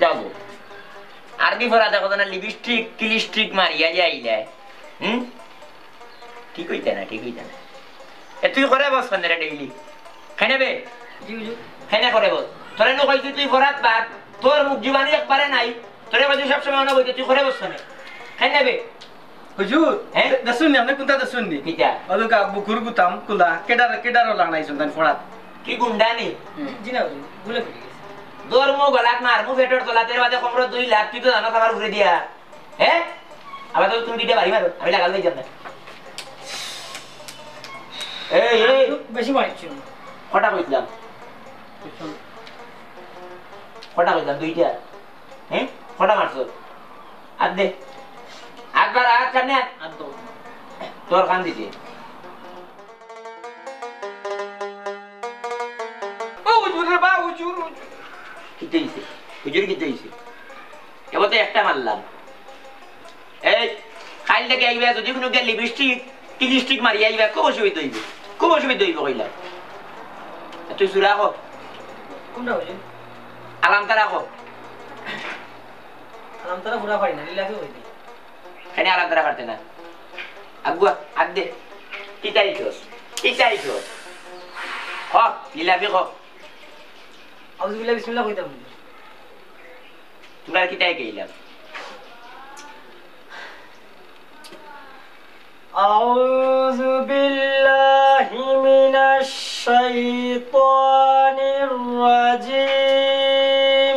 যাবো আরবি পড়া দেখো না লিপস্টিক ক্লিস্টিক মারিয়া যাইলে ঠিক হইতে না ঠিক হইতে না এ তুই করে বস ফন্দরে ডেইলি খাই নেবে জি হুজুর খাই না করে বস তোরে নো কইছি তুই ফরাত বাদ তোর মুখ জীবানি একবারে নাই তোরে কইছি সব সময় না বইতে তুই করে বস না খাই নেবে হুজুর হ্যাঁ দসুন আপনি কোনটা দসুন নি কিটা ওদুকা বুকুর গুতাম কুলা কেডার লাগাইছুন তান ফড়াত কি গুন্ডানি জি না হুজুর ভুলে গেছি তোর মুখ গলাত মারমু পেটর তলাতে বাদে কমর 2 লাখ তুই তো জানো খাবার ঘুরে দিয়া হ্যাঁ আবার তো তুমি দিতে পারি মারো আমি লাগাল দেই জানা এই বেশি মারছিস কটা কইছিলাম কটা কইছিলাম দুইটা হ্যাঁ কটা মারছো আর দে একবার আর কানে আর দো তোর কান দিতে ও হুজুর রে বা হুজুর কিতে হইছে হুজুর কিতে হইছে এবারে একটা মারলাম এই কাল থেকে আইবা যদি কোনো গে লিপস্টিক মারি আইবা খুব অসুবিধা হইব কইলা তুই সুরা কো কোনটা হুজুর আলাম তারা কো আলাম তারা পুরা পারি না লিলাকে হইতি খানি আলাম তারা পারতে না আগুয়া আদ দে কিতাই তোস হ লিলাবি কো আউযুবিল্লাহ বিসমিল্লাহ কইতাম তোমরা কিতাই কইলাম أعوذ بالله من الشيطان الرجيم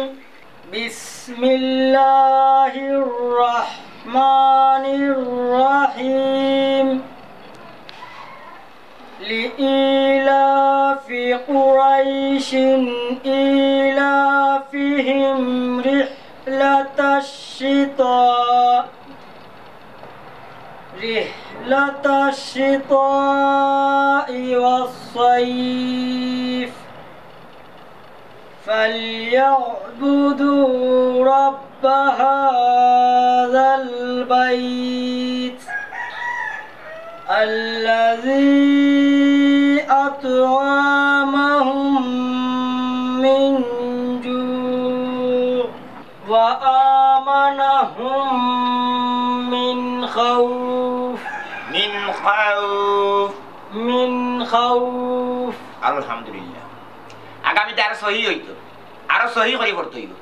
بسم الله الرحمن الرحيم لإيلاف قريش إيلافهم رحلة الشتاء والصيف فليعبدوا رب هذا البيت الذي أطعمهم من جوع وآمنهم من خوف আলহামদুলিল্লাহ আগামীতে আরো সহি হইতো আরো সহি করে পড়তে হইব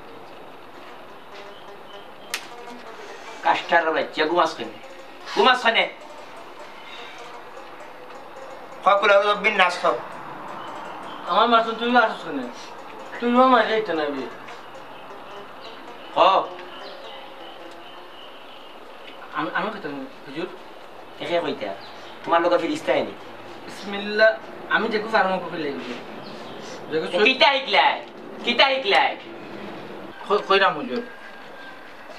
কাষ্টার বাচ্চা ঘুমাস খানে ফাকুল রব্বিন নাস খাও আমার মাসুন তুই আসছ না তুই মামা যাইতে না বি আমি কইতাম হুজুর একে কইতা তোমার লোক ফিরিস্তা আইনি বিসমিল্লাহ আমি যেকু ফার্মা কইলে লাগবে যেকু কিতা হিকলাই কইরাম হুজুর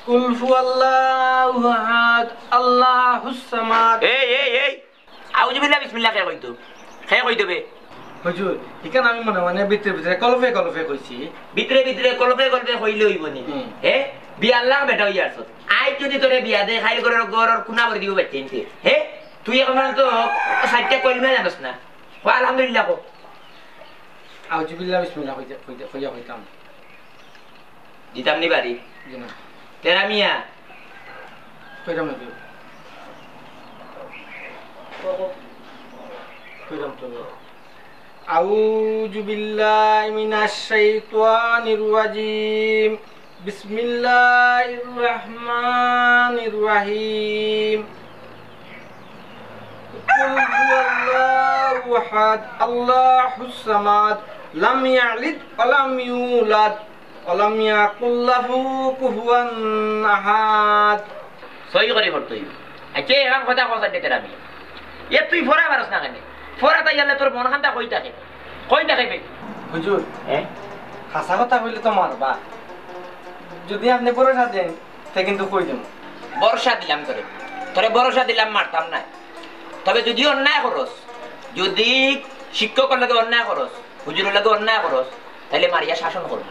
কুল হুয়াল্লাহু আহাদ আল্লাহুস সামাদ এই আউযু বিল্লাহি বিসমিল্লাহ কে কইতো বে হুজুর ইকান আমি মনে ভিতরে কলফে কইছি ভিতরে কলফে কইলে হইব নি বিয়া আল্লাহ বেটা হইয়াছ আই যদি তোরে বিয়া দে খাইল করে গরর কুনা করে দিব বাচ্চাইতে তুই এখন তো সাইটটা কইলমে জানোস না আলহামদুলিল্লাহ কো আউযু বিল্লাহি বিসমিল্লাহ কইতাম দিতাম নি বাড়ি জিনা তেরা মিয়া কইরাম তো আউযু বিল্লাহি মিনাশ শাইতানির রাজিম বিসমিল্লাহির রহমানির রহিম কুল হুয়াল্লাহু আহাদ আল্লাহুস সামাদ লাম ইয়ালিদ ওয়া লাম ইউলাদ ওয়া লাম ইয়াকুল লাহু কুফুয়ান আহাদ সহি করে পড়তে হইব আচ্ছা এখন কথা কথা দে তেরা মিয়া তুই ফোরা পারস না কেন ফোরা তাই গেলে তোর মন খান্তা কই থাকে বে হুজুর হাসা কথা কইলে তো মারবা যদি আপনি ভরসা দেন তে কিন্তু কই দেব ভরসা দিলাম তোরে ভরসা দিলাম মারতাম না তবে যদি অন্যায় করস যদি শিক্ষকের লাগে অন্যায় করস হুজুরের লাগে অন্যায় করস তাহলে মারিয়া শাসন করব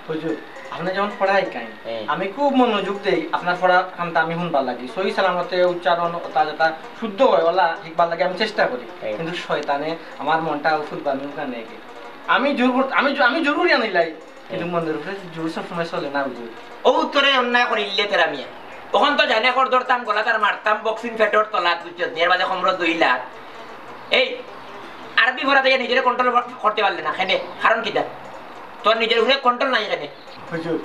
হুজুর আপনি যখন পড়াই কাই আমি খুব মনোযোগ দেই আপনার পড়া কামটা আমি শুনবার লাগি সহি সালামতে উচ্চারণ তাজা শুদ্ধ হয় ওলা শিখবার লাগে আমি চেষ্টা করি কিন্তু শয়তানে আমার মনটা ফুলবার নুকা নেই আমি জোর করি আনিলাই কিন্তু মনের উপরে জোর সব সময় চলে না হুজুর। ও উত্তরে অন্যায় করিলে তেরা মিয়া তখন তো জানে কর ধরতাম গলা তার মারতাম বক্সিং ফেটর তলাত বুঝছো এর মাঝে খমর দইলা এই আরবি ভরা থেকে নিজের কন্ট্রোল করতে পারলে না কেনে কারণ কিটা তোর নিজের উপরে কন্ট্রোল নাই কেনে হুজুর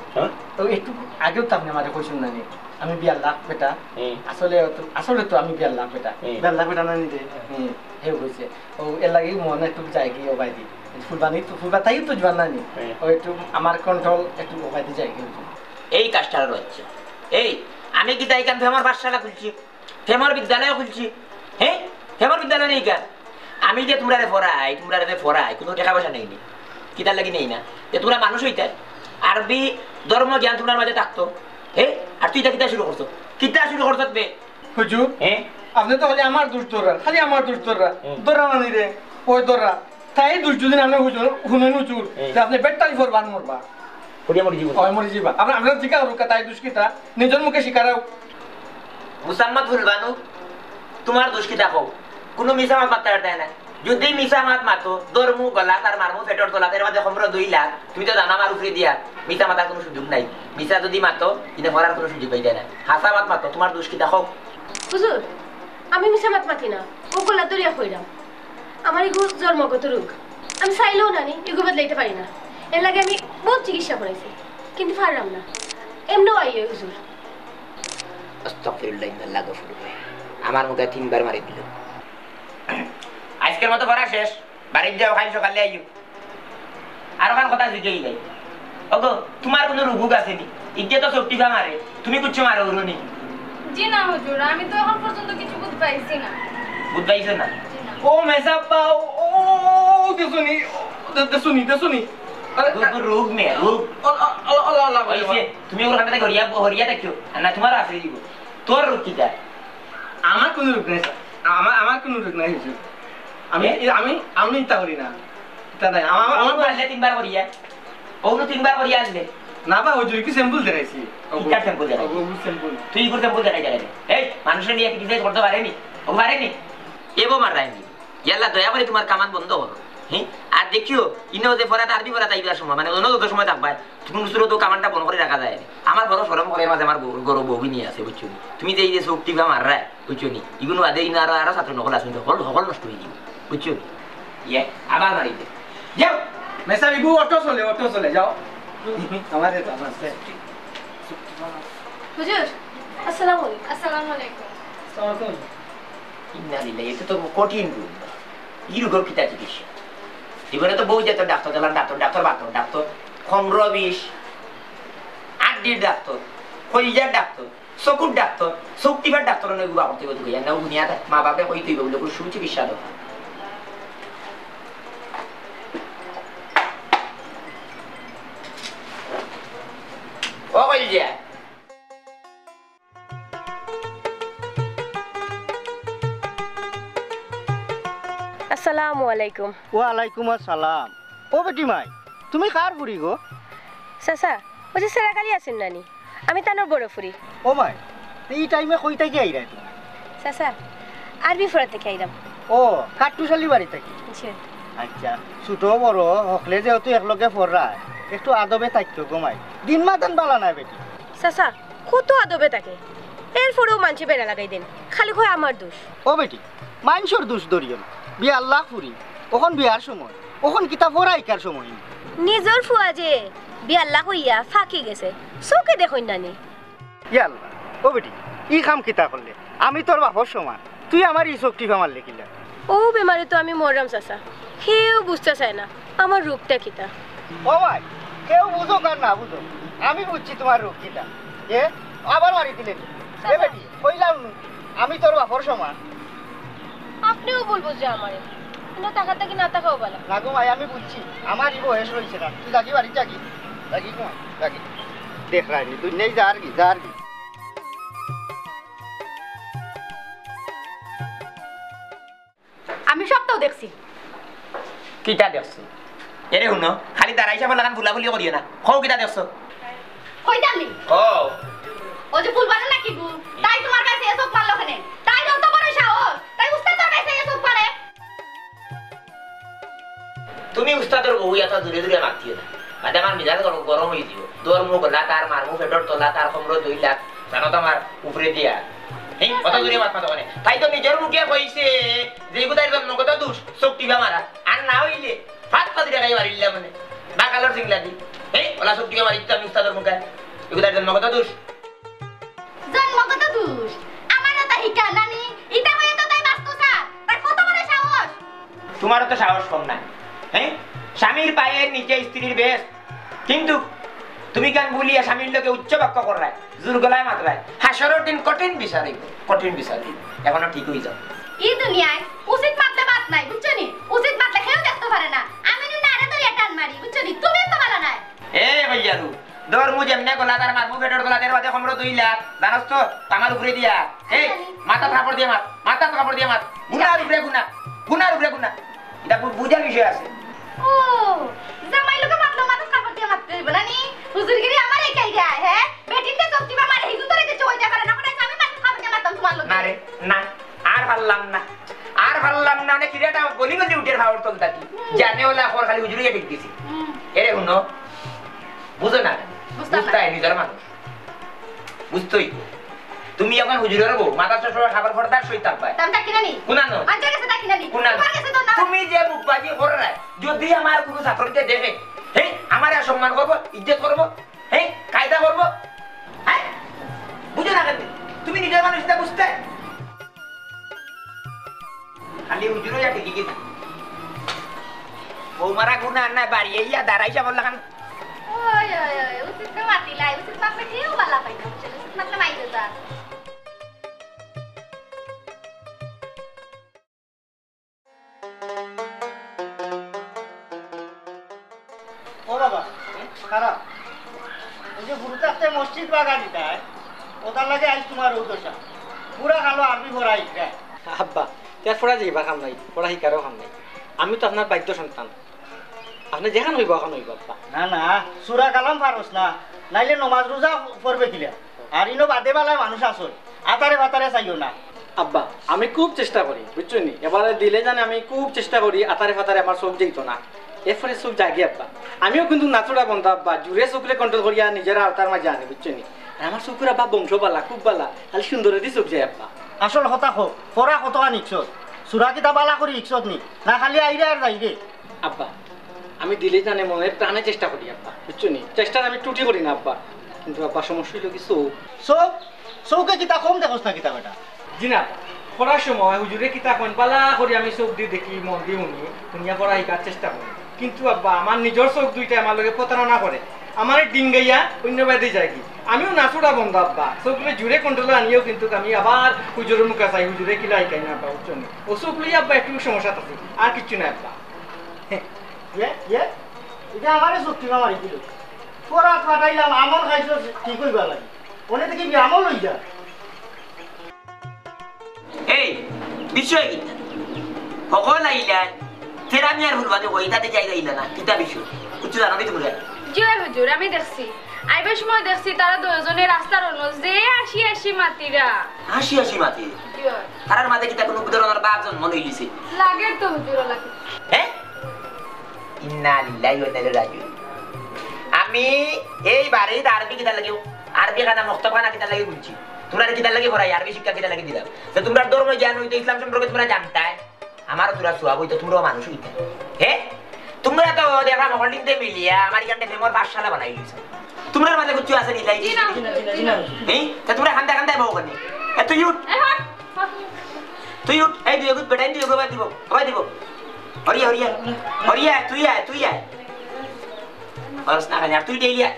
তো একটু আগেও তো আপনি আমাদের কইছেন না নি আমি বিয়ার লাখ বেটা আসলে তো আমি বিয়ার লাখ বেটা বিয়ার লাখ বেটা না নিতে হে হয়েছে ও এর লাগে মনে একটু যায় কি ওবাই দি ফুলবানি তো ফুলবা তাই তো জবান না নি ও একটু আমার কন্ট্রোল একটু ওবাই দি যায় কি হুজুর এই কাজটা রয়েছে এই আমি কি তাই কান ফেমার পাঠশালা খুলছি ফেমার বিদ্যালয় খুলছি হ্যাঁ ফেমার বিদ্যালয় নেই কেন আমি যে তোমরা ফরাই কোনো টাকা পয়সা নেই কিতার লাগি নেই না যে তোমরা মানুষ হইতে আরবি ধর্ম জ্ঞান তোমার মাঝে থাকতো হ্যাঁ আর তুই কিতা শুরু করছো কিতা শুরু করছো বে হুজুর হ্যাঁ আপনি তো খালি আমার দোষ ধরা খালি আমার দোষ ধরা ধরা না রে ওই ধরা তাই দোষ যদি আপনি হুজুর শুনেন হুজুর যে আপনি বেটাই ফরবান মরবা করিয়া মরি জীবন ওই মরি যাবা আপনার জিকা রুকা তাই দোষ কিতা নিজের মুখে স্বীকারাও মুসাম্মদ ফুলবানু তোমার দোষ কিতা কও কোনো মিছা মাত মারতে পারতে না যদি মিছা মাত মাতো দরমু গলা তার মারমু পেটর তোলা এর মাঝে খমর 2 লাখ তুমি তো জানা আমার উপরে দিয়া মিছা মাতার কোনো সুযোগ নাই মিছা যদি মাতো কিন্তু ভরার কোনো সুযোগ পাইতে না হাসা মাত মাতো তোমার দোষ কিতা কও হুজুর আমি মিছা মাত মাতি না ও কলা দরিয়া কইরাম আমার এগু জন্মগত রোগ আমি চাইলেও নানি এগু বদলাইতে পারি না এর লাগে আমি বহুত চিকিৎসা করাইছি কিন্তু পারলাম না এমনও আইয়ে হুজুর আস্তাগফিরুল্লাহ ইন্নাল্লাহ গফুর আমার মুখে 3 বার মারি দিল আজকের মতো পড়া শেষ বাড়ি যাও কাল সকালে আইও আর কান কথা জিগেই যাই ওগো তোমার কোনো রোগ আছে নি ইজ্জে তো সবটি মারে তুমি কুচ্ছ মারো উরুনি জি না হুজুর আমি তো এখন পর্যন্ত কিছু বুঝ পাইছি না বুঝ পাইছো না ও মেসাব্বা ও দেশুনি দেশুনি রোগ মে রোগ আল্লাহ আল্লাহ হইছে তুমি ওর কাছে হরিয়া দেখো না তোমার আছে দিব তোর রোগ কিটা আমার কোনো রোগ নাই আমার কোনো রোগ নাই হুজুর আমি আমি আমি তা করি না তা নাই আমার পারলে 3 বার হরিয়া ওনো 3 বার হরিয়া আনলে না বা হুজুর কি স্যাম্পল দেখাইছি কিটা স্যাম্পল দেখাই স্যাম্পল তুই কোন স্যাম্পল দেখাই যাবে এই মানুষের নিয়ে কিছু করতে পারেনি ও পারেনি এবো মার রাইনি ইয়াল্লা দয়া করে তোমার কামান বন্ধ করো হ্যাঁ আর দেখিও ইনো যে পড়াটা আরবি পড়া তাইবার সময় মানে অন্য যত সময় থাকবা তুমি শুরু তো কামানটা বন্ধ করে রাখা যায় আমার বড় শরম করে মাঝে আমার গরব বউনি আছে বুঝছো তুমি যে এই যে শক্তি বা মার রায় বুঝছো নি ইগুনো আদে ইনো আরো ছাত্র নকল আছে সকল নষ্ট হয়ে যাবে বুঝছো ইয়ে আবার মারি দে যাও মেসা বিবু অটো চলে যাও আমাদের তো আছে হুজুর আসসালামু আলাইকুম আসসালামু আলাইকুম সালাম ইন্না লিল্লাহি এটা তো কঠিন রোগ এই রোগ কিটা চিকিৎসা জীবনে তো বউ যেত ডাক্তার দিলাম ডাক্তার খমর বিষ আড্ডির ডাক্তার কলিজার ডাক্তার চকুর ডাক্তার শক্তিবার ডাক্তার অনেক গুবা করতে গেছে না দুনিয়া মা বাপে কই তুই বললো সুচিকিৎসা দাও ও কলিজা আসসালামু আলাইকুম ওয়ালাইকুম আসসালাম ও বেটি মাই তুমি কার ফুরি গো চাচা ওই যে সেরাকালি আছেন নানি আমি তানোর বড় ফুরি ও মাই এই টাইমে কই থাকি আইরা তুমি চাচা আরবি ফোরা থেকে আইলাম ও কাট্টুশালি বাড়ি থাকি আচ্ছা ছোট বড় হকলে যেহেতু একলগে পড়রা একটু আদবে থাকতো গোমাই দিন মাতান বালা নাই বেটি চাচা কত আদবে থাকে এরপরেও মানছি বেড়া লাগাই দেন খালি কয় আমার দোষ ও বেটি মাইনসর দোষ ধরিও না বিয়া আল্লাহ ফুরি ওখন বিয়ার সময় ওখন কিতা পড়াইকার সময় নিজর ফুয়া যে বিয়াল্লা হইয়া ফাঁকি গেছে চোখে দেখুন নানি ইয়াল্লা ও বেটি ই কাম কিতা করলে আমি তোর বাপর সমান তুই আমার ই শক্তি আমার লেখিলা ও বেমারে তো আমি মরলাম চাচা কেউ বুঝতে চায় না আমার রূপটা কিতা ও ভাই কেউ বুঝো কার না বুঝো আমি বুঝছি তোমার রূপ কিতা এ আবার মারি দিলে এ বেটি কইলাম আমি তোর বাপর সমান আপনিও বলবো যে আমারে না টাকা টাকি না টাকাও বলা না গো ভাই আমি বুঝছি আমার ই বয়স রয়েছে না তুই জাগি বাড়ি জাগি জাগি গো জাগি দেখ রাইনি তুই নেই যা আর কি আমি সবটাও দেখছি কিটা দেখছো এরে শুনো খালি দাঁড়াইছে আমার লাগান ফুলাফুলি করিও না কও কিটা দেখছো কইতামনি ও ও যে ফুলবানা নাকি গু তাই তোমার কাছে এসব পারলো কেন তাই যত বড় সাহস তাই উস্তাদ তোর কাছে এসব পারে তুমি উস্তাদের বউ এত দূরে দূরে মারতিও না বাদে আমার মিজাজ গরম হয়ে দিব তোর মুখ লাতার মারমু ফেটর তোলা তার কমর 2 লাখ জানো তো আমার উপরে দিয়া এই কত দূরে মাত মাথা মানে তাই তো নিজের মুখে কইছে যে গুদার জন্য কত দোষ শক্তিবা মারা আর না হইলে হাত পা দিয়ে গাই মারিলা মানে বাকালর সিংলা দি এই ওলা শক্তিবা মারি তো আমি উস্তাদের মুখে গুদার জন্য কত দোষ জন্মগত দোষ আমার তো হিকা নানি ইটা হয়ে তো তাই বাস্তসা তাই কত বড় সাহস তোমারও তো সাহস কম না হ্যাঁ স্বামীর পায়ের নিচে স্ত্রীর বেশ কিন্তু তুমি কেন বলিয়া স্বামীর লোকে উচ্চ বাক্য করায় জোর গলায় মাত্রায় হাসরের দিন কঠিন বিচারি এখনো ঠিক হয়ে যাও এই দুনিয়ায় উচিত মাতলে বাত নাই বুঝছো নি উচিত মাতলে কেউ দেখতে পারে না আমি নারে তো টান মারি বুঝছো নি তুমি তো ভালো নাই এ ভাইয়ারু দরমু যেমনে গলা তার মারমু ফেটর গলা তার বাদে কমরো 2 লাখ জানোস তো আমার উপরে দিয়া এই মাথা থাপড় দিয়ে মার গুনার উপরে গুনা এটা বুঝার বিষয় আছে ও জামাই লোকে মাতলো মাথা কাপড় দিয়ে মারতে হইব না নি হুজুরগিরি আমার একাই গায় হ্যাঁ বেটিনতে শক্তিবা মারে হিজু তোরে কিছু হইতে পারে না কোথায় আমি মাথা কাপড় দিয়ে মারতাম তোমার লোকে না রে না আর পারলাম না অনেক কিরাটা গলি উঠে খাওয়ার তল থাকি জানে ওলা খর খালি হুজুরিয়ে ঠিক দিছি এরে শুনো বুঝো না বুঝতাই নিজের মানুষ বুঝতোই তুমি এখন হুজুরের বউ মাথা চশমা খাবার ফরদার সই থাকবাই তামটা কিনা নি কুনানো আচ্ছা কাছে তা কিনা নি কুনানো তোমার কাছে তো না তুমি যে মুখবাজি কররাই যদি আমার কোনো ছাত্রকে দেখে হে আমারে সম্মান করব ইজ্জত করব হে কায়দা করব হ্যাঁ বুঝো না কেন তুমি নিজের মানুষটা বুঝতে খালি হুজুরই আর ঠিকই গেছে বৌমারা গুনা না বাড়ি ইয়া দাঁড়াইছা বললা কেন ওই উচিত না মাতিলাই উচিত মাপে কেউ বালা পাই না বুঝছো উচিত মাতলে মাইতে যা ও বাবা খারাপ ওই যে গুরু থাকতে মসজিদ বাগান দিতায় ওটার লাগে আজ তোমার উদ্দেশ্যা পুরা খালো আরবি ভরাই দেয় আব্বা তার পড়া যাইবা কাম নাই পড়া শিকারও কাম নাই আমি তো আপনার বাধ্য সন্তান আপনি যেখান হইব এখন হইব আব্বা না সুরা কালাম পারস না নাইলে নমাজ রোজা পড়বে কিলা আর ইনো বাদে বেলায় মানুষ আসল আতারে বাতারে চাইও না আব্বা আমি খুব চেষ্টা করি বুঝছো নি এবারে দিলে জানে আমি খুব চেষ্টা করি আতারে ফাতারে আমার চোখ যেত না এরপরে চোখ জাগে আব্বা আমিও কিন্তু নাচুরা বন্ধ আব্বা জুড়ে চোখরে কন্ট্রোল করিয়া নিজের আওতার মাঝে আনি বুঝছো নি আর আমার চোখের আব্বা বংশ বালা খুব বালা খালি সুন্দর দি চোখ যায় আব্বা আসল কথা হোক পড়া কতটা নিকছত সুরা কিতা বালা করি ইকছত নি না খালি আইরে আর যাইরে আব্বা আমি দিলে জানে মনে প্রাণে চেষ্টা করি আব্বা বুঝছো নি চেষ্টার আমি টুটি করি না আব্বা কিন্তু আব্বা সমস্যা হইল কি চোখ চৌকে কিতা কম দেখোস না কিতা বেটা জি না পড়ার সময় হুজুরে কিতা কোন পালা করে আমি চোখ দিয়ে দেখি মন দিয়ে শুনি দুনিয়া পড়া শিকার চেষ্টা করি কিন্তু আব্বা আমার নিজের চোখ দুইটা আমার লগে প্রতারণা করে আমার ডিঙ্গাইয়া অন্য বাইরে যায় কি আমিও নাচুরা বন্ধ আব্বা চোখগুলো জুড়ে কন্ট্রোলে আনিও কিন্তু আমি আবার হুজুরের মুখে চাই হুজুরে কিলা শিকাই না আব্বা বুঝছো নি ও চোখ লই আব্বা একটু সমস্যা আছে আর কিচ্ছু নাই আব্বা এটা আমারে শক্তি মারি দিল পড়া ফাটাইলাম আমল খাইছো ঠিক হইবা লাগে ওনে দেখি আমল হই যা এই বিষয় কি সকল আইলা ফেরামি আর ভুলবাদে কইতাতে জায়গা ইলা না কিতা বিষয় কিছু জানো নি তোমরা জয় হুজুর আমি দেখছি আইবার সময় দেখছি তারা দুজনে রাস্তার অন্য যে আসি মাতিরা হাসি মাতি তারার মাঝে কিতা কোনো উদাহরণের বাপ জন্ম লইলিছে লাগে তো হুজুর লাগে হ্যাঁ ইন্না লিল্লাহি ওয়া ইন্না ইলাইহি রাজিউন আমি এই বারে আরবি কিতা লাগে আরবি খানা মুক্তবানা কিতা লাগে বুঝছি তোমরা কিতা লাগে পড়াই আরবি শিক্ষা কিতা লাগে দিলাম যে তোমরা ধর্ম জ্ঞান হইতো ইসলাম সম্পর্কে তোমরা জানতাই আমার তোরা সুয়া হইতো তোমরাও মানুষ হইতে হ্যাঁ তোমরা তো দেখা মহলিনতে মিলিয়া আমার এখানটা ফেমর পাঠশালা বানাই দিয়েছো তোমরা মাঝে কিছু আছে নি লাইছি হ্যাঁ তা তোমরা খান্দায় বউ কেন এত ইউট তুই উঠ এই দুই গুড বেটাই তুই গোবা দিব হরিয়া তুই আয় ফরস না খালি তুই ডেইলিয়া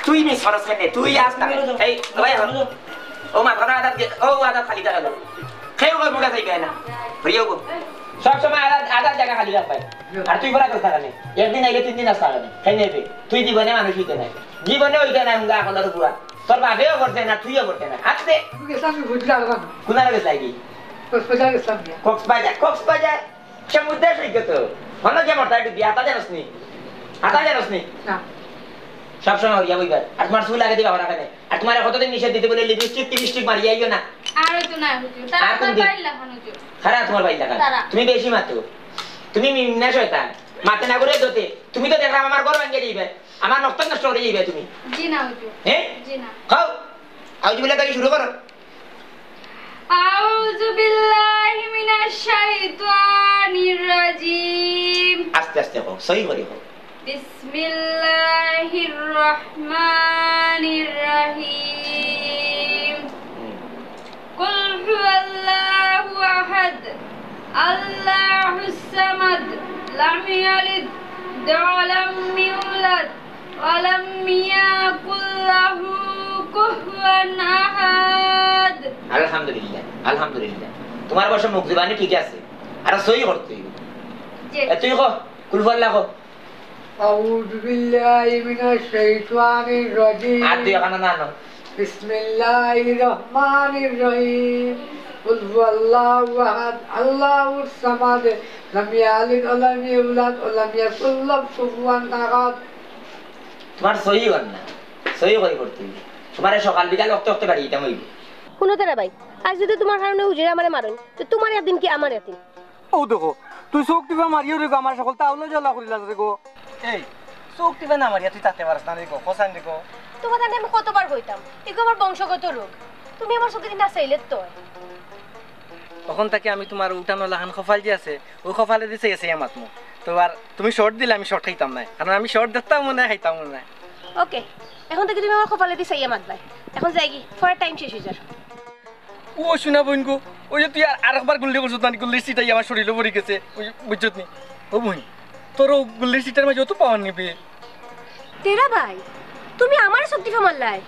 তুই মিস ফরস কেনে তুই আস না এই ভাই ও মা ঘর আদা খালি টাকা দাও খেয়ে গো মুখা যাইবে না হরিয়া গো সব সময় আদা জায়গা খালি রাখবাই আর তুই বড় কথা নেই একদিন আইলে 3 দিন আসতে হবে খাই নেবে তুই জীবনে মানুষ হইতে নাই জীবনে হইতে নাই হুঙ্গা আকলার পুরা তোর বাপেও করতে না তুইও করতে না হাতে কোনারে গেছ লাগি কক্সবাজার সমুদ্র সৈকত হলো যে মরতা একটু বিয়ে হাতা জানোস নি সবসময় হইয়া বইবার আর তোমার চুল আগে দিবা ওরা কেন আর তোমার কতদিন নিষেধ দিতে বলে লিপস্টিক মারিয়া আইও না আর তো না হুজুর তারা তো পাইলা হুজুর খারাপ তোমার ভাই লাগা তুমি বেশি মাতো তুমি মিন্না শয়তান মাতে না করে দতে তুমি তো দেখলাম আমার ঘর ভাঙিয়ে দিবে আমার নষ্ট নষ্ট করে যাইবে তুমি জি না হুজুর হ্যাঁ জি না খাও আউযু বিল্লাহ থেকে শুরু করো আউযু বিল্লাহি মিনাশ শাইতানির রাজিম আস্তে আস্তে কও সহি করে কও বিসমিল্লাহির রহমানির রহিম কুল হুয়াল্লাহু আহাদ আল্লাহুস সামাদ লাম ইয়ালিদ ওয়া লাম ইউলাদ ওয়া লাম ইয়াকুল লাহু কুফুয়ান আহাদ আলহামদুলিল্লাহ আলহামদুলিল্লাহ তোমার বয়স মুখ জবানি ঠিক আছে আর সহি করতে হইব জি তুই কও কুল হুয়াল্লাহ কও أعوذ بالله من الشيطان الرجيم আর তুই এখানে না নো بسم الله الرحمن الرحيم قل هو الله أحد الله الصمد لم يلد ولم يولد ولم يكن له كفوا أحد তোমার সহি কর না সহি করে করতে হইব তোমার সকাল বিকাল রক্ত রক্ত বাড়ি এটা হইব শুনো তারা ভাই আজ যদি তোমার কারণে হুজুরে আমারে মারুন তো তোমার একদিন কি আমার একদিন ও দেখো তুই চোখ টিপা মারিও রে গো আমার সকল তাহলে জ্বলা করিলা রে গো এই চোখ টিপা না মারিয়া তুই তাতে পারস না রে গো ফসান রে গো তোমার কাছে আমি কতবার কইতাম এগো আমার বংশগত রোগ তুমি আমার চোখে না চাইলে তো তখন থেকে আমি তোমার উঠানো লাহান খফাল যে আছে ওই খফালে দিছে গেছে আমার মুখ তো আর তুমি শর্ট দিলে আমি শর্ট খাইতাম না কারণ আমি শর্ট দেখতাম মনে হয় খাইতাম মনে হয় ওকে এখন থেকে তুমি আমার কপালে দিয়ে চাইয়া মাতবাই এখন যাই কি ফরের টাইম শেষ হয়ে যার ও শোনা বোন গো ওই যে তুই আর একবার গুল্লি করছো না গুল্লির সিটাই আমার শরীরে পড়ে গেছে ওই বুঝছত নি ও বোন তোর গুল্লির সিটার মাঝে অত পাওয়ার নিবি তেরা ভাই তুমি আমার শক্তি মারলাই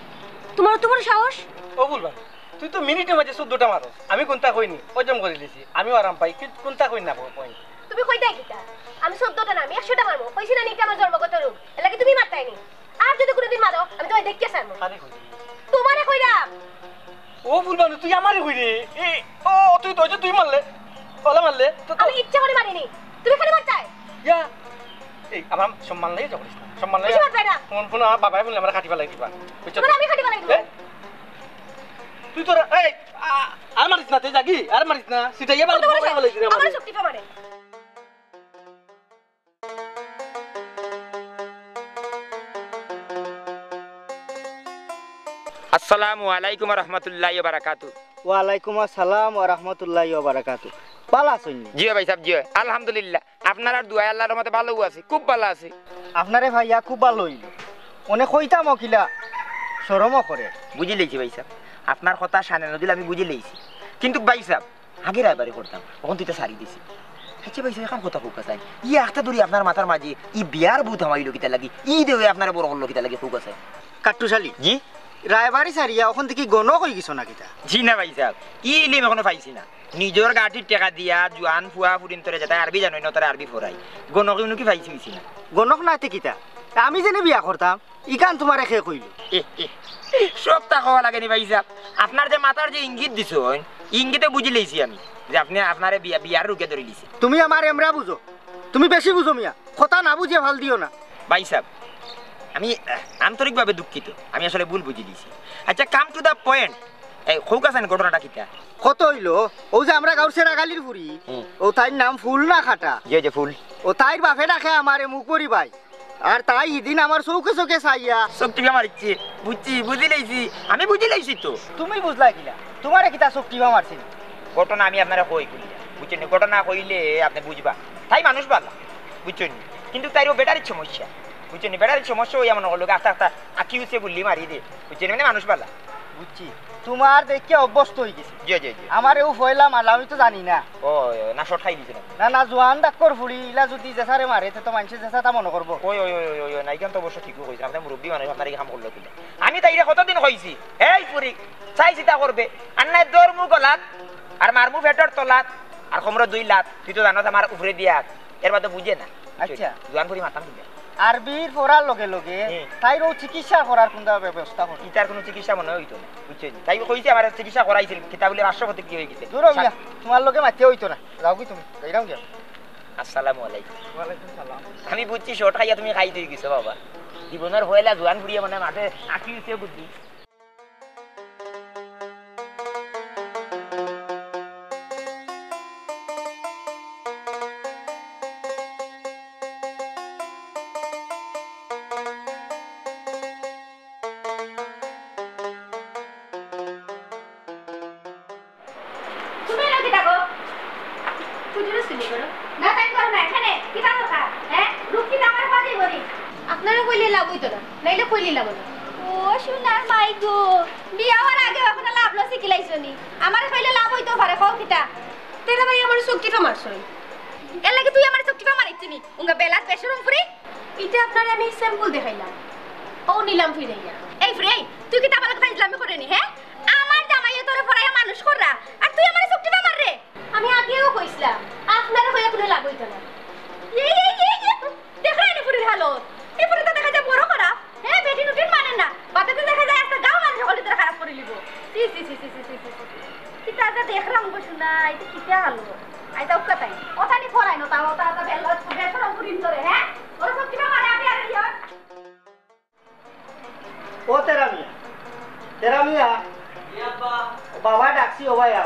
তোমার তো বড় সাহস ও বলবা তুই তো মিনিটের মাঝে 14টা মারো আমি কোনটা কইনি হজম করে দিছি আমিও আরাম পাই কোনটা কই না কই তুমি কই দেয় কিটা আমি 14টা না আমি 100টা মারবো কইছি না নিটা আমার জন্মগত রোগ এলাকি তুমি মারতাইনি আর যদি কোনোদিন মারো আমি তোমায় দেখতে ছাড়বো আরে কই তোমারে কইরা ও বলবা তুই আমারে কই রে এ ও তুই তো তুই মারলে ওলা মারলে তো আমি ইচ্ছা করে মারিনি তুমি খালি মারতাই ইয়া এই আমার সম্মান লাগে জগরিস না সম্মান লাগে বেশি মারতাই না ফোন ফোন আমার বাবাই বললে আমরা কাটিবা লাগিবা বুঝছো তোমারে আমি খাটি বালাই দেব তুই তোরা এই আর মারিস না তুই জাগি আর মারিস না সিটাইয়া ভালো ভালো লাগি রে আমার শক্তি মারে আসসালামু আলাইকুম ওয়া রাহমাতুল্লাহি ওয়া বারাকাতুহু ওয়ালাইকুম আসসালাম ওয়া রাহমাতুল্লাহি ওয়া বারাকাতুহু ভালো আছেন জি ভাই সাহেব জি আলহামদুলিল্লাহ আপনার আর দুআ আল্লাহর রহমতে ভালো আছে খুব ভালো আছে আপনারে ভাইয়া খুব ভালো হইল অনেক কইতাম অকিলা শরমও করে বুঝি লেছি ভাই সাহেব আপনার কথা শানে নদিল আমি বুঝি লেছি কিন্তু ভাই সাহেব আগের এবারে করতাম তখন তুই তো সারি দিছি আচ্ছা ভাই সাহেব এখন কথা খুব আছে ই একটা ধরি আপনার মাথার মাঝে ই বিয়ার বুধ হামাইলো কিতা লাগি ই দেবে আপনার বড় করলো কিতা লাগি খুব আছে কাট্টুশালী জি রায়বাড়ি সারিয়া ওখান থেকে গণ কই গেছো না কিতা জি না ভাই সাহেব ই ইলিম এখনো পাইছি না নিজের গাঠির টাকা দিয়া জোয়ান ফুয়া ফুরিন তোরে যেটা আরবি জানোই না তোরা আরবি ফরাই গণক কি পাইছি হইছি না গণক নাতে কিতা আমি যেনে বিয়া করতাম ইকান তোমার এখে কইল সব তা খাওয়া লাগেনি ভাই সাহেব আপনার যে মাথার যে ইঙ্গিত দিছ ইঙ্গিতে বুঝি লেছি আমি যে আপনি আপনার বিয়ার রুকে ধরে দিছে তুমি আমার এমরা বুঝো তুমি বেশি বুঝো মিয়া কথা না বুঝিয়ে ভাল দিও না ভাই সাহেব আমি আন্তরিকভাবে দুঃখিত আমি আসলে ভুল বুঝি দিয়েছি আচ্ছা কাম টু দা পয়েন্ট এই খোক আছেন ঘটনাটা কিটা কত হইলো ও যে আমরা গাঁর সেরা গালির ফুরি ও তাইর নাম ফুল না খাটা যে ফুল ও তাইর বাপে ডাকে আমারে মুখ করি ভাই আর তাই ইদিন আমার চৌকে চৌকে চাইয়া শক্তি মারিচ্ছে বুঝছি বুঝি লেছি আমি বুঝি লেছি তো তুমি বুঝলা কিলা তোমারে কিতা শক্তি মারছি ঘটনা আমি আপনারা কই কইলা বুঝছেন ঘটনা কইলে আপনি বুঝবা তাই মানুষ ভালো বুঝছেন কিন্তু তাইরও বেটারির সমস্যা বুঝছেন বেটারির সমস্যা ওই এমন হলো আস্তে আস্তে আঁকি উঠে গুল্লি মারি দে বুঝছেন মানে মানুষ ভালো বুঝছি তোমার দেখে অভ্যস্ত হয়ে গেছে জি জি জি আমার এও ফয়লা মারলা আমি তো জানি না ও না শর্ট খাই দিছে না না জোয়ান ডাক্কর ফুড়ি ইলা যদি জেসারে মারে তো মানুষে জেসা তা মনে করবো ওই ওই ওই ওই নাইকান তো অবশ্য ঠিকই কইছেন আপনি মুরব্বী মানুষ আপনার এই কাম করলো কিনা আমি তাইরে কতদিন কইছি এই পুরি চাই চিতা করবে আর নাই দর মু গলাত আর মারমু ফেটর তলাত আর কোমর 2 লাখ তুই তো জানো আমার উপরে দিয়া এর বাদে বুঝে না আচ্ছা জোয়ান পুরি মাতাম দিবে আরবির পড়ার লগে লগে তাইরও চিকিৎসা করার কোনটা ব্যবস্থা করে ইটার কোনো চিকিৎসা মনে হইতো না বুঝছেন তাই কইছে আমার চিকিৎসা করাইছিল কিতাবলে রাষ্ট্রপতি কি হয়ে গেছে দূর মিয়া তোমার লগে মাতে হইতো না যাও কি তুমি যাইরাও গিয়া আসসালামু আলাইকুম ওয়ালাইকুম সালাম আমি বুঝছি শর্ট খাইয়া তুমি খাই দিয়ে গেছো বাবা জীবনের হইলা জোয়ান পুরিয়া মানে মাঠে আঁকি উঠে বুদ্ধি লাভ হইতো না নাইলে কইলি লাভ না ও সোনার মাই গো বিয়া হওয়ার আগে এখন লাভ লসি কিলাইছনি আমার কইলে লাভ হইতো পারে কও কিটা তেরা ভাই আমার চোখটিটা মারছই এর লাগি তুই আমার চোখটি মারিছিনি উঙ্গা বেলাত পেশরম ফুরি এটা আপনারে আমি স্যাম্পল দেখাইলাম ও নিলাম ফিরাইয়া এই ফ্রে তুই কি তাবালক ফাইজলামি করে নি হ্যাঁ আমার জামাইয়ে তোরে পড়াইয়া মানুষ কররা আর তুই আমার চোখটি মার রে আমি আগেও কইছিলাম আপনারে হইয়া কোনো লাভ হইতো না এই দেখা নি ফুরির হালত এই ফুরি তো দেখা যায় বড় করা হ্যাঁ বেটি রুটিন মানে না বাতাতে দেখা যায় একটা গাও মানুষ হলে তোরা খারাপ করে লিবো সি কি তাজা দেখরাম গো শুনা এটা কিটা হলো আইতা উকাতাই কথা নি ফরাই না তাও তা বেলা বেসরম ফুরিন তোরে হ্যাঁ ওর চোখটি মারে আমি আর ইয়া ও তেরা মিয়া বাবা ডাকছি ও ভাইয়া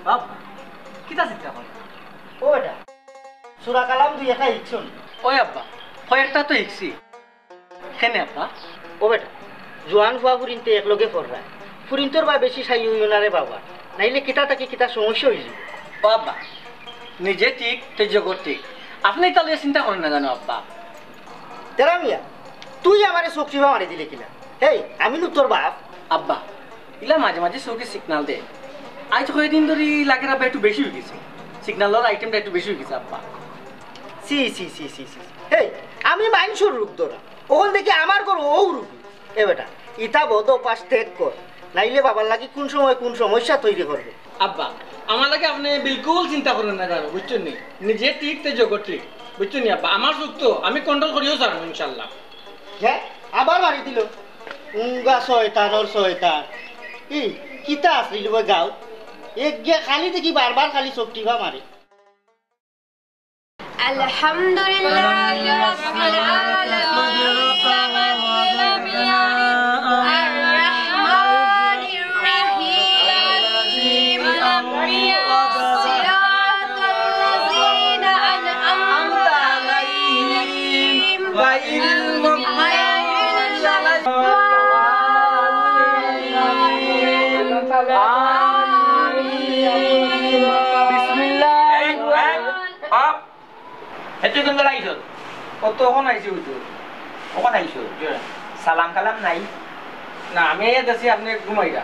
বাবা কিতা চিন্তা করে ও বেটা সুরা কালাম দুই একা ইচ্ছুন ওই আব্বা কয়েকটা তো ইচ্ছি কেনে আব্বা ও বেটা জোয়ান ফুয়া ফুরিনতে একলগে ফররা ফুরিনতর বা বেশি সাই হইও না রে বাবা নাইলে কিতা তাকে কিতা সমস্যা হয়ে যাবে বাবা নিজে ঠিক তুই জগৎ ঠিক আপনি তাহলে চিন্তা করেন না জানো আব্বা তেরা মিয়া তুই আমারে চোখটিভা মারি দিলে কিনা হেই আমি নো তোর বাপ আব্বা ইলা মাঝে মাঝে চৌকি সিগনাল দে আজ কয়েকদিন ধরে লাগের আব্বা একটু বেশি হয়ে গেছে সিগনালের আইটেমটা একটু বেশি হয়ে গেছে আব্বা সি হেই আমি মাইনসুর রূপ ধরা ওখান থেকে আমার ঘর ও রূপী এ বেটা ইটা বদ পাশ ত্যাগ কর নাইলে বাবার লাগি কোন সময় কোন সমস্যা তৈরি করবে আব্বা আমার লাগে আপনি বিলকুল চিন্তা করেন না জানো বুঝছেন নি নিজে ঠিক তে জগৎ ঠিক বুঝছেন নি আব্বা আমার সুখ তো আমি কন্ট্রোল করিও ছাড়ব ইনশাল্লাহ হ্যাঁ আবার মারি দিল উঙ্গা শয়তানর শয়তান ই কিতা আসলিল ওই গাঁও এক গিয়া খালি দেখি বারবার খালি চোখটিভা মারে আলহামদুলিল্লাহ রাব্বিল আলামিন আর-রাহমানির রহিম সিরাতাল লাযিনা আন'আমতা আলাইহিম গায়রিল মাগদুবি কতক্ষণ আইসি হুজুর সালাম কালাম নাই না আমি দেখছি আপনি ঘুমাইরা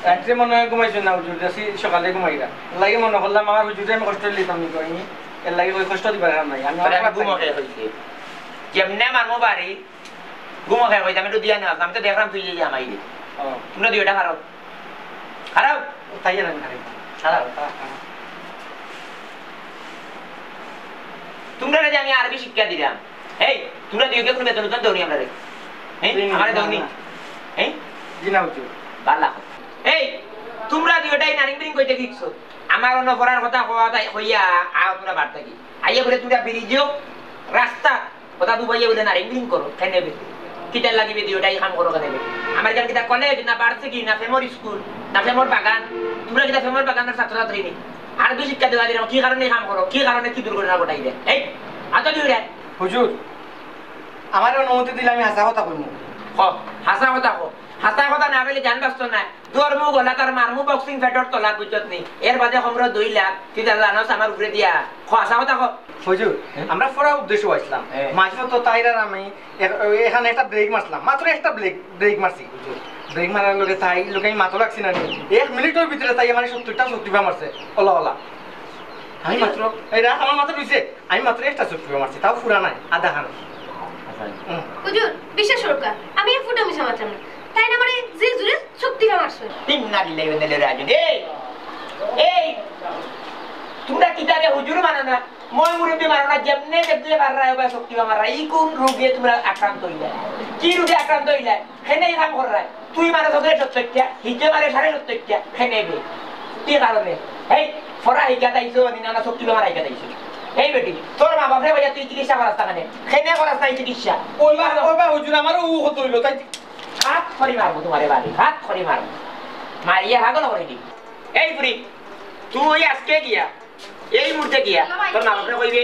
রাত্রে মনে হয় ঘুমাইছেন না হুজুর দেখছি সকালে ঘুমাইরা লাগে মনে করলাম আমার হুজুরে আমি কষ্ট দিতাম নি কইনি এর লাগে ওই কষ্ট দিবার নাই আমি ঘুমকে হয়েছে যেমনে মারমো বাড়ি ঘুমকে হয়েছে আমি তো দিয়া না আমি তো দেখলাম তুই যে আমাই তোমরা দুইটা খারাপ খারাপ তাই না খারাপ তোমরা যে আমি আরবি শিক্ষা দিলাম এই তোমরা দুইকে কোন বেতন দেন দৌনি আমরা রে এই আমারে দৌনি এই জি না হুজুর বালা এই তোমরা দুইটাই নারিং বিরিং কইতে গিয়েছো আমার অন্য পড়ার কথা হইয়া আও তোমরা বাড়তা কি আইয়া বলে তোমরা ব্রিজও রাস্তা কথা দুবাইয়া বলে নারিং বিরিং করো খাই নেবে কিটা লাগিবে দুইটাই কাম করো কেন আমার কাছে কিটা কলেজ না বাড়ছে কি না ফেমর স্কুল না ফেমর বাগান তোমরা কিটা ফেমর বাগানের ছাত্রছাত্রী নি আরবি শিক্ষা দেওয়া দিলাম কি কারণে কাম করো কি কারণে কি দুর্ঘটনা ঘটাই দেয় এই আতো দিও রে হুজুর আমার অনুমতি দিলে আমি হাসা কথা কইমু হাসা কথা কো হাসা কথা না বলে জান বাস্ত না ধর্ম গলা তার মারমু বক্সিং ফেডর তোলা বুঝত নি এর বাদে আমরা 2 লাখ তুই জানাস আমার উপরে দিয়া হাসা কথা কো হুজুর আমরা ফোরা উদ্দেশ্য হইছিলাম মাঝে তো তাইরা আমি এখানে একটা ব্রেক মারলাম মাত্র একটা ব্রেক মারছি হুজুর ব্রেক মারার লগে তাই লোকে আমি মাথা লাগছি না 1 মিনিটের ভিতরে তাই আমার 70টা 70 মারছে ওলা আমি মাত্র এই রাত আমার মাথা রইছে আমি মাত্র একটা 70 মারছি তাও ফুরা নাই আধা খান হুজুর বিশ্বাস করকা আমি এক ফুটা মিশা মারতাম না তাই না মানে যে জুরে শক্তি মারছে তিন না দিলে বলে রাজু এই তোমরা কিতাবে হুজুর মানো না মই মুরব্বি মানো না যেমনে দেখলে মাররা হবে শক্তি মাররা এই কোন রোগে তোমরা আক্রান্ত হইলা কি রোগে আক্রান্ত হইলা খেনেই কাম কররা তুই মারা সবে 70টা হিজে মারে 70.5টা খেনেবে কি কারণে এই ফরা হিজা তাইছো না না শক্তি মারা হিজা তাইছো এই বেটি তোর মা বাপরে ভাইয়া তুই চিকিৎসা করাস না কেন খেনে করাস না চিকিৎসা ওইবা হুজুর আমারও ও হতো হইলো তাই হাত খড়ি মারবো তোমারে বাড়ি হাত খড়ি মারবো মারিয়া হাগল করে দি এই বুড়ি তুই আজকে গিয়া এই মুহূর্তে গিয়া তোর মা বাপরে কইবে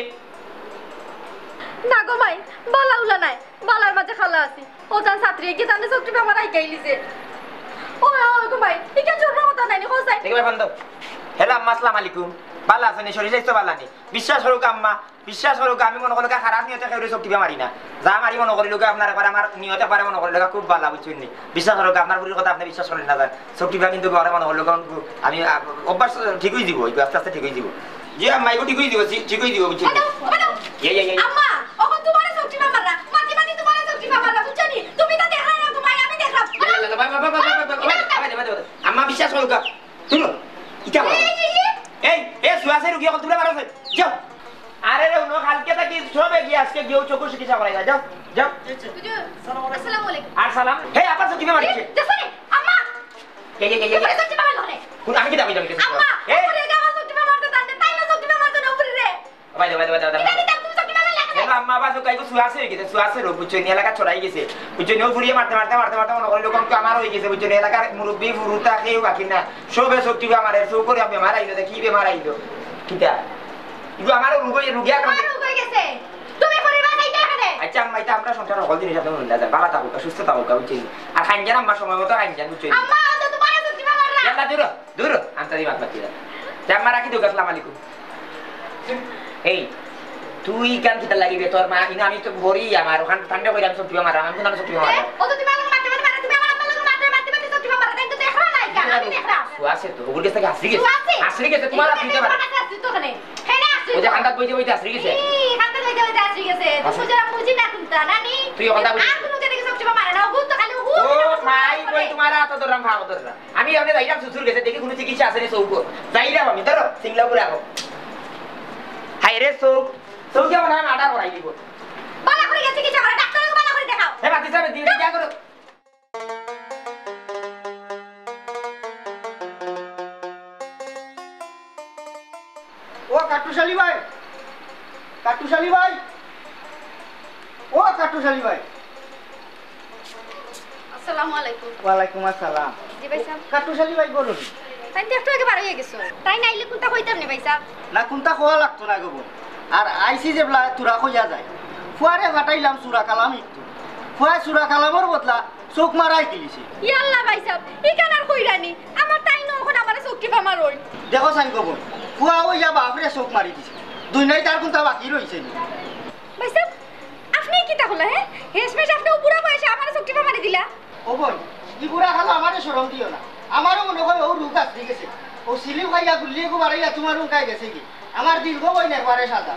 না গো ভাই বালা উলা নাই বালার মাঝে খালা আছি ও তার ছাত্রী কি তানে চোখটি বাবা রাই গাইলিছে ও গো ভাই এটা জোর কথা নাই নি হোসাই দেখবে বন্ধ হ্যালো আম্মা আসসালামু আলাইকুম ভালো আছেন শরীর স্বাস্থ্য ভালো নি বিশ্বাস করুক আম্মা বিশ্বাস করুক আমি মনে করলে খারাপ নিয়তে কেউ চোখ টিপে মারি না যা মারি মনে করি লোক আপনার একবার আমার নিয়তে পারে মনে করলে খুব ভালো বুঝছেন নি বিশ্বাস করুক আপনার পুরীর কথা আপনি বিশ্বাস করেন না যান চোখ টিপা কিন্তু ঘরে মনে করলো কারণ আমি অভ্যাস ঠিক হয়ে দিব আস্তে আস্তে ঠিক হয়ে দিব জি আম্মা এগুলো ঠিক হয়ে দিব ঠিক হয়ে দিব বুঝছেন আম্মা ওখন তোমারে চোখটি মাররা মাটি মাটি তোমারে চোখটি মাররা বুঝছনি তুমি তো দেখলা না তোমায় আমি দেখলাম আম্মা বিশ্বাস করুক শুনো ইটা এই এ সুয়াসে রুগী এখন তুলে মারছে যাও আরে রে উনো কালকে থাকি সবে গিয়ে আজকে গিয়ে চোখ চিকিৎসা করাই যাও যাও হুজুর আসসালামু আলাইকুম আর সালাম হে আবার চোখ টিপে মারছে দেখছনি আম্মা কে উপরে চোখটি মারলা হলে আমি কি দাবি আম্মা এই উপরে যাওয়া চোখটি মারতে জানতে তাই না চোখটি মারতে না উপরে রে ভাই ভাই ভাই এটা দিতাম তুমি চোখটি মারলা লাগে আম্মা বাসু কাইকো সুয়াসে হয়ে গেছে সুয়াসে রোগ বুঝছো নি এলাকা ছড়াই গেছে বুঝছো নি ফুরিয়ে মারতে মনে করে লোকন আমার হয়ে গেছে বুঝছো নি এলাকার মুরব্বি ফুরুতা কেউ বাকি না সবে চোখ টিপে মারে চোখ করে বেমার আইলো কি বেমার আইলো কিটা ইগো আমার রোগী আক্রান্ত আমার হয়ে গেছে তুমি পরে বাসাইতে এখানে আচ্ছা আম্মা এটা আমরা সংসার সকল জিনিস আপনি মনে রাখবেন ভালো থাকুক সুস্থ থাকুক বুঝছেন আর খাইজান আম্মা সময় মতো খাইজান বুঝছেন আম্মা তো তোমারে চোখটি মাররা ইয়াল্লা দূর আন্তরি মাত মাতি যা আম্মা রাখি দিও আসসালামু আলাইকুম এই তুই কান কিটা লাগিবে তোর মা ইনা আমি তো বড়ি আমার ওখান ঠান্ডা কইরা আমি সব তুই আমার আমি কোন সব তুই আমার ও তো তুমি আমাকে মারতে মারতে তুমি আমার আম্মা লোক মারতে চোখটি মাররা তাই তো দেখলা না এটা আমি দেখলাম সুয়াসে তো ওগুলো থেকে আসরি গেছে তোমার আসরি গেছে আসছি তো ওখানে হেনে আসছি ওই যে হান্দাত বইতে আসরি গেছে হাতে ধইতে ধইতে আসছি গেছে তো সুজরা বুঝি না কুনতা নানি তুই ওখানটা বুঝি আর কোনো জায়গায় চোখটি মারে না ও তো খালি ও মাই বই তোমার এত দরাম ভাগ দরা আমি ওখানে যাইরাম সুসুর গেছে দেখি কোনো চিকিৎসা আছে নি চৌক যাইরাম আমি ধরো সিংলা করে রাখো হাই রে চৌক কেমন হয় আডার করাই দিব বালা করে গেছে কি চাকরা ডাক্তারকে বালা করে দেখাও হে বাতি সাহেব দিন দিয়া করো ও কাটুশালী ভাই কাটুশালী ভাই ও কাটুশালী ভাই আসসালামু আলাইকুম ওয়ালাইকুম আসসালাম জি ভাই সাহেব কাটুশালী ভাই বলুন তাই তো একটু আগে বার হয়ে গেছো তাই নাইলে কোনটা কইতাম নি ভাই সাহেব না কোনটা খোয়া লাগতো না গো আর আইসি যে বলা তুরা খোঁজা যায় ফুয়ারে ফাটাইলাম চূড়া কালাম একটু ফুয়া চূড়া কালামর বদলা চোখ মারাই দিলিছে ইয়াল্লা ভাই সাহেব ইকান আর কইরানি আমার তাই না ওখানে আমারে চোখটি মার রই দেখো সাই গো ফুয়া ওই যা বাপরে চোখ মারি দিছে দুই নাই তার কোনটা বাকি রইছে নি ভাই সাহেব আপনি কি তা হলো হ্যাঁ হেসমেশ আপনি উপরা বয়সে আমারে চোখটি মারি দিলা ও বোন ই বুড়া খালো আমারে শরম দিও না আমারও মনে হয় ও রুগ আসতে গেছে ও সিলিম খাইয়া গুলিয়ে গো বাড়াইয়া তোমার রুগাই গেছে কি আমার দীর্ঘ বই না একবারে সাদা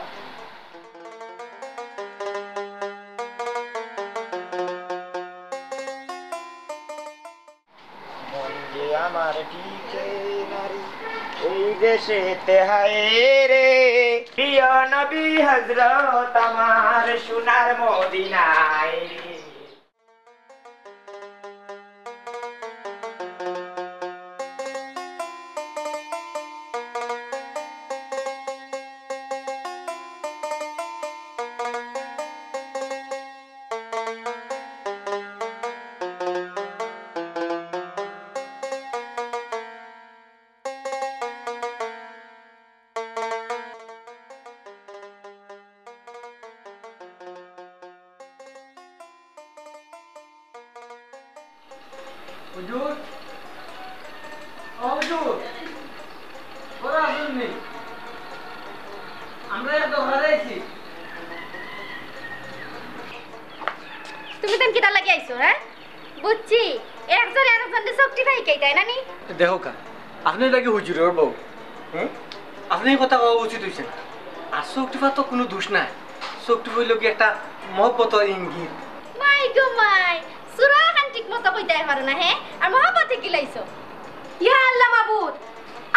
আমার টিকে নারী এই দেশে তেহায় রে প্রিয় নবী হযরত আমার সোনার মদিনায় হুজুর ও হুজুর ওরা আসুননি আমরা এক দোকানে আইছি তুমি তেন কিটা লাগি আইছো হ্যাঁ বুঝছি একজন আরেকজনের চোখটি ভাই কে তাই নানি দেখো কা আপনি লাগে হুজুরের বউ হ্যাঁ আপনি কথা কওয়া উচিত হইছে আর চোখটিফা তো কোনো দোষ নাই চোখটি হইল কি একটা মহব্বতের ইঙ্গিত মাই গো মাই সুরা খান ঠিক মতো কইতে পারো না হ্যাঁ আর মহাপতে কি লাইছো ইয়া আল্লাহ মাবুদ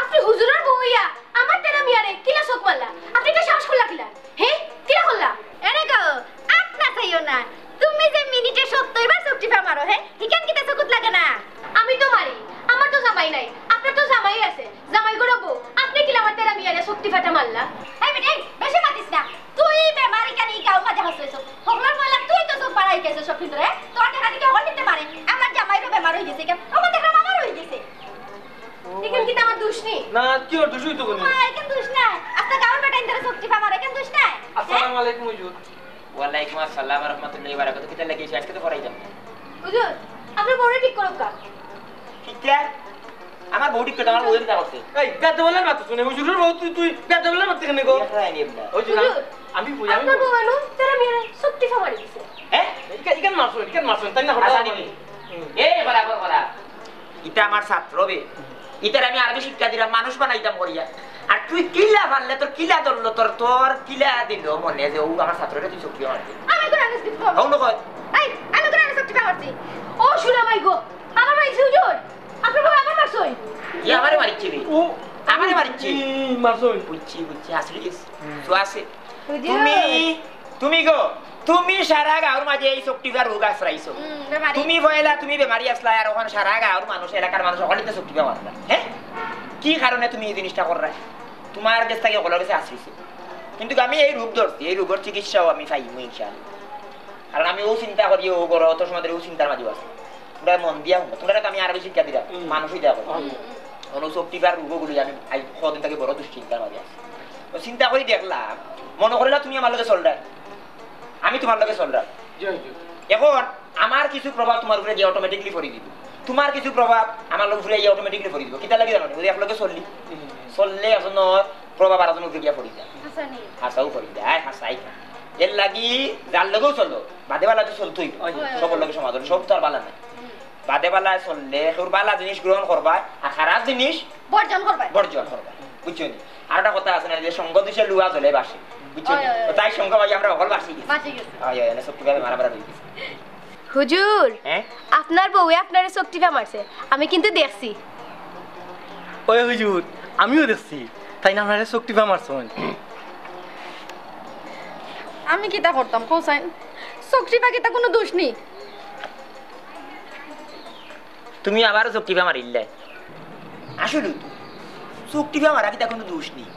আপনি হুজুরের বউইয়া আমার তেরা মিয়ারে কিলা চোখ মারলা আপনি কি সাহস করলা কিলা হ্যাঁ কিলা করলা এরে গো আপনা চাইও না তুমি যে মিনিটে 70 বার চোখটি মারো হ্যাঁ ঠিকান কিটা চকুত লাগে না আমি তো মারি আমার তো জামাই নাই আপনার তো জামাই আছে জামাই গো বউ আপনি কিলা আমার তেরা মিয়ারে শক্তি ফাটা মারলা এই বেটি বেশি মাতিস না তুই বেমারি কানি গাও মাঝে হাসলেছ হগলার ময়লা তুই তো চোখ বাড়াই গেছে সব ভিতরে তোর দেখা দিকে হল নিতে পারে আমার জামাইরও বেমার হয়ে গেছে কেন আমার দেখা আমার হয়ে গেছে এখান কি আমার দোষ নেই না কি ওর দোষই তো কোনো মাই কেন দোষ নাই আজকে গাওর বেটা ইন্দরে চোখটি মারে কেন দোষ নাই আসসালামু আলাইকুম হুজুর ওয়ালাইকুম আসসালাম ওয়া রাহমাতুল্লাহি ওয়া বারাকাতুহু কিতা লাগিয়েছে আজকে তো পড়াই যাব হুজুর আপনি বড় ঠিক করুক কা ঠিক কে আমার বউ ঠিক করে আমার বউয়ের যা করছে এই বেদ বলে মাত শুনে হুজুরের বউ তুই বেদ বলে মাত কেন গো হুজুর আমি বুঝি আমি আপনার বউ আনো তারা মেয়ে সত্যি ফামারি দিছে হ্যাঁ ইকান মারছো তাই না আচ্ছা নিবি বরাবর বরা ইটা আমার ছাত্র বে ইটার আমি আরবি শিক্ষা দিলাম মানুষ বানাইতাম করিয়া আর তুই কিলা পারলে তোর কিলা ধরলো তোর কিলা দিল মনে যে ও আমার ছাত্রটা তুই চোখ মারছি আমি কোরআনে শক্তি পাবো হও নকয় এই আমি কোরআনে শক্তি পাবছি ও শুনা মাই গো আমার মাইছে হুজুর আপনার বউ আমার মারছই ই আমারে মারিচ্ছে বে ও আমারে মারিচ্ছে মারছো বুঝছি আসলে তো আছে তুমি গো তুমি সারা গাঁর মাঝে এই শক্তিবার রোগ আশ্রাইছো তুমি বয়লা তুমি বেমারি আসলা আর ওখানে সারা গাঁর মানুষ এলাকার মানুষ অকলিতে শক্তি পাওয়া হ্যাঁ কি কারণে তুমি এই জিনিসটা কর তোমার কাছ থেকে অকলের কাছে আসিছে কিন্তু আমি এই রোগ ধরছি এই রোগের চিকিৎসাও আমি পাইমু ইনশাআল্লাহ কারণ আমি ও চিন্তা করি ও বড় অত সময় ও চিন্তার মাঝে আছে তোমরা মন দিয়া হোক তোমরা আমি আরবি শিক্ষা দিলাম মানুষই দেওয়া করো শক্তিবার রোগগুলি আমি কদিন থেকে বড় দুশ্চিন্তার মাঝে আছি তো চিন্তা করে দেখলাম মনে করিলা তুমি আমার লগে চলরা আমি তোমার লগে চলরা এখন আমার কিছু প্রভাব তোমার উপরে গিয়ে অটোমেটিকলি পড়ে দিব তোমার কিছু প্রভাব আমার লোক উপরে গিয়ে অটোমেটিকলি পড়ে দিব কিতা লাগে জানো যদি একলগে চললি চললে এখন প্রভাব আর উপরে গিয়ে পড়ে যায় হাসাও পড়ে যায় হাসাই এর লাগি যার লগেও চলো বাদে বালা তো চলতোই সবার লগে সমাধান সব তো আর বালা নাই বাদে বালা চললে তোর বালা জিনিস গ্রহণ করবা আর খারাপ জিনিস বর্জন করবা বুঝছো নি আর একটা কথা আছে না যে সঙ্গ দিশে লুয়া জ্বলে বাসে বুঝছো নি তাই সঙ্গ ভাই আমরা অকল বাসি গেছি সত্যি ভাবে মারা মারা হয়ে গেছে হুজুর হ্যাঁ আপনার বউয়ে আপনারে শক্তি ফামারছে আমি কিন্তু দেখছি ওই হুজুর আমিও দেখছি তাই না আপনারা শক্তি পা মারছো আমি কিতা করতাম কোসাইন শক্তি পাখি তা কোনো দোষ নেই তুমি আবার শক্তি পা মারিলে আসলে শক্তি পা মারা কি তা কোনো দোষ নেই